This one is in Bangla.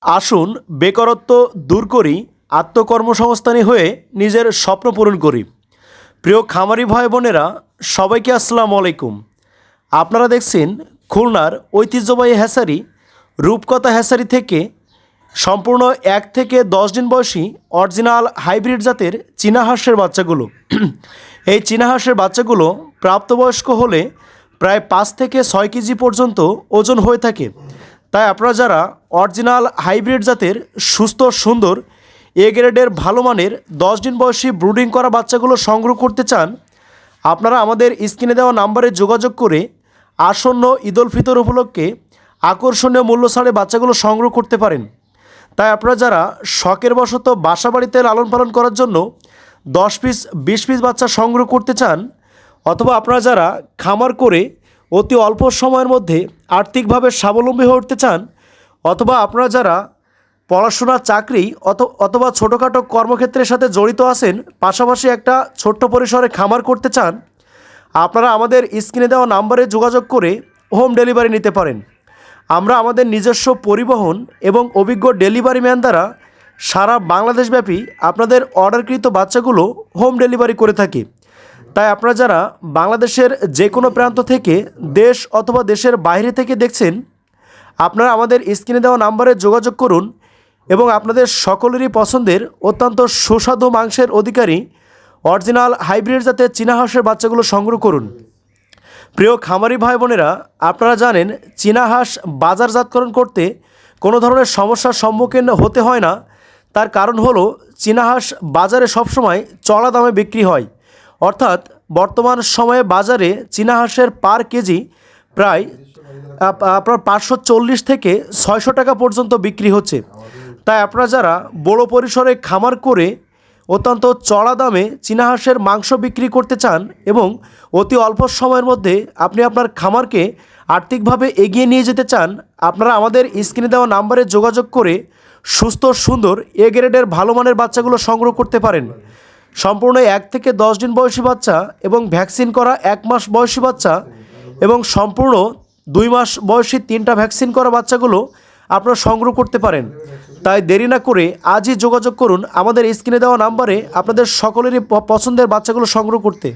আসুন বেকারত্ব দূর করি, আত্মকর্মসংস্থানী হয়ে নিজের স্বপ্ন পূরণ করি। প্রিয় খামারি ভাই বোনেরা, সবাইকে আসসালামু আলাইকুম। আপনারা দেখছেন খুলনার ঐতিহ্যবাহী হ্যাচারি রূপকথা হ্যাচারি থেকে সম্পূর্ণ 1 থেকে 10 দিন বয়সী অরিজিনাল হাইব্রিড জাতের চীনা হাঁসের বাচ্চাগুলো। এই চীনা হাঁসের বাচ্চাগুলো প্রাপ্তবয়স্ক হলে প্রায় 5 থেকে 6 কেজি পর্যন্ত ওজন হয়ে থাকে। তাই আপনারা যারা অরিজিনাল হাইব্রিড জাতের সুস্থ সুন্দর এ গ্রেডের ভালো মানের 10 দিন বয়সী ব্রুডিং করা বাচ্চাগুলো সংগ্রহ করতে চান, আপনারা আমাদের স্ক্রিনে দেওয়া নাম্বারে যোগাযোগ করে আসন্ন ঈদ উল ফিতর উপলক্ষে আকর্ষণীয় মূল্য ছাড়ে বাচ্চাগুলো সংগ্রহ করতে পারেন। তাই আপনারা যারা শখের বশত বাসা বাড়িতে লালন পালন করার জন্য 10 পিস 20 পিস বাচ্চা সংগ্রহ করতে চান, অথবা আপনারা যারা খামার করে অতি অল্প সময়ের মধ্যে আর্থিকভাবে স্বাবলম্বী হয়ে উঠতে চান, অথবা আপনারা যারা পড়াশোনা চাকরি অথবা ছোটোখাটো কর্মক্ষেত্রের সাথে জড়িত আছেন, পাশাপাশি একটা ছোট্ট পরিসরে খামার করতে চান, আপনারা আমাদের স্ক্রিনে দেওয়া নাম্বারে যোগাযোগ করে হোম ডেলিভারি নিতে পারেন। আমরা আমাদের নিজস্ব পরিবহন এবং অভিজ্ঞ ডেলিভারি ম্যান দ্বারা সারা বাংলাদেশব্যাপী আপনাদের অর্ডারকৃত বাচ্চাগুলো হোম ডেলিভারি করে থাকি। তাই আপনারা যারা বাংলাদেশের যে কোনো প্রান্ত থেকে দেশ অথবা দেশের বাইরে থেকে দেখছেন, আপনারা আমাদের স্ক্রিনে দেওয়া নাম্বারে যোগাযোগ করুন এবং আপনাদের সকলেরই পছন্দের অত্যন্ত সুস্বাদু মাংসের অধিকারী অরিজিনাল হাইব্রিড জাতের চীনা হাঁসের বাচ্চাগুলো সংগ্রহ করুন। প্রিয় খামারি ভাই বোনেরা, আপনারা জানেন চীনা হাঁস বাজারজাতকরণ করতে কোনো ধরনের সমস্যার সম্মুখীন হতে হয় না। তার কারণ হলো চীনা হাঁস বাজারে সবসময় চড়া দামে বিক্রি হয়। অর্থাৎ বর্তমান সময়ে বাজারে চীনা হাঁসের পার কেজি প্রায় আপনার 540 থেকে 600 টাকা পর্যন্ত বিক্রি হচ্ছে। তাই আপনারা যারা বড় পরিসরে খামার করে অত্যন্ত চড়া দামে চীনা হাঁসের মাংস বিক্রি করতে চান এবং অতি অল্প সময়ের মধ্যে আপনি আপনার খামারকে আর্থিকভাবে এগিয়ে নিয়ে যেতে চান, আপনারা আমাদের স্ক্রিনে দেওয়া নাম্বারে যোগাযোগ করে সুস্থ সুন্দর এ গ্রেডের ভালো মানের বাচ্চাগুলো সংগ্রহ করতে পারেন। সম্পূর্ণ 1 থেকে 10 দিন বয়সী বাচ্চা এবং ভ্যাকসিন করা 1 মাস বয়সী বাচ্চা এবং সম্পূর্ণ 2 মাস বয়সী 3টা ভ্যাকসিন করা বাচ্চাগুলো আপনারা সংগ্রহ করতে পারেন। তাই দেরি না করে আজই যোগাযোগ করুন আমাদের স্ক্রিনে দেওয়া নাম্বারে আপনাদের সকলেরই পছন্দের বাচ্চাগুলো সংগ্রহ করতে।